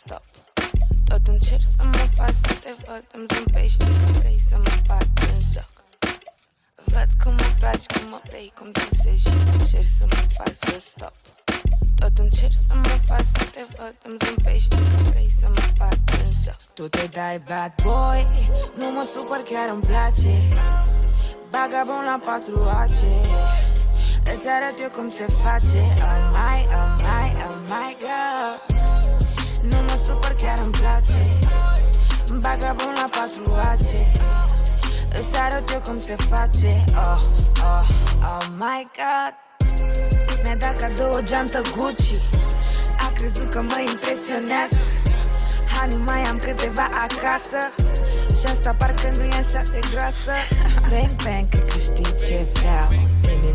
stop. Tot încerc să mă fac să te văd, îmi zâmbești că vrei să mă bat în joc. Văd cum mă placi, cum mă vrei, cum dansezi și încerc să mă fac să stop. Tot încerc să mă fac să te văd, îmi zâmbești că vrei să mă bat în joc. Tu te dai bad boy, nu mă supăr, chiar îmi place. Bagabon la 4AC, îți arăt eu cum se face. Oh my God. Nu mă supăr, chiar îmi place. Bagabon la 4AC, îți arăt eu cum se face. Oh my God. Mi-a dat cadou o geantă Gucci, a crezut că mă impresionează. Hani, mai am câteva acasă și asta parcă nu e așa de groasă. Bang, bang, cred că știi ce vreau.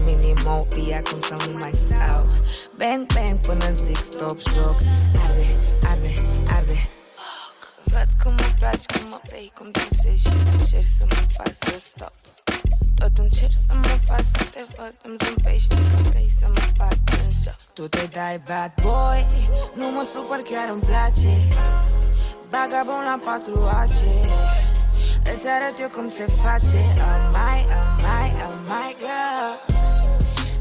Mini, mopi, acum sau nu mai stau. Bang, bang, până zic stop, joc. Arde. Văd cum mă placi, cum mă vrei, cum dansezi și încerc să mă fac să stop. Tot încerc să mă fac să te văd, îmi zâmbești că vrei să mă bat în joc. Tu te dai bad boy, nu mă supăr, chiar îmi place. Bagabon la 4AC, îți arăt eu cum se face. Oh my God.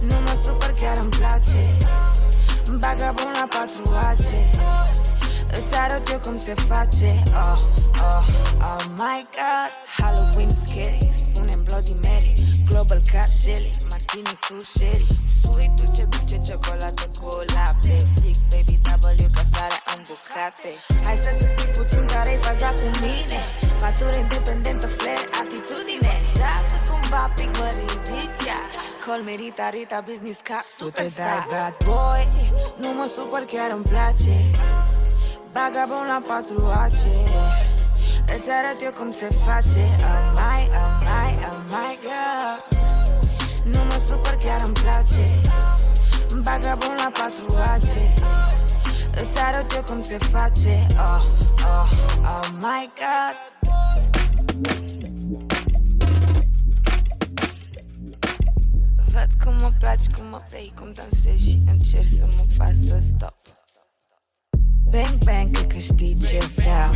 Nu mă supăr, chiar îmi place. Bagabon la 4AC, îți arăt eu cum se face. Oh my God. Halloween scary, spune-mi Bloody Mary. Global car Shelly, martini cu sherry. Sweet dulce, ciocolată cu lapte. Slick baby W ca sarea în bucate. Hai să-ți explic puțin care-i faza cu mine. Matură, independentă, flair, atitudine. Dacă cumva pic mă ridic, yeah. Call me Rita, business car, superstar. Tu te dai bad boy, nu mă supăr, chiar îmi place. Bagabon la 4AC, îți arăt eu cum se face. Oh my God. Nu mă supăr, chiar îmi place. Bagabon la 4AC, îți arăt eu cum se face. Oh my God. Văd cum mă placi, cum mă vrei, cum dansezi și încerc să mă fac să stop. Bang, bang, cred că știi ce vreau.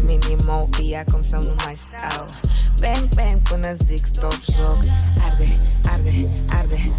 Mini, mopi, acum sau nu mai stau. Bang, bang, până zic stop, joc. Arde.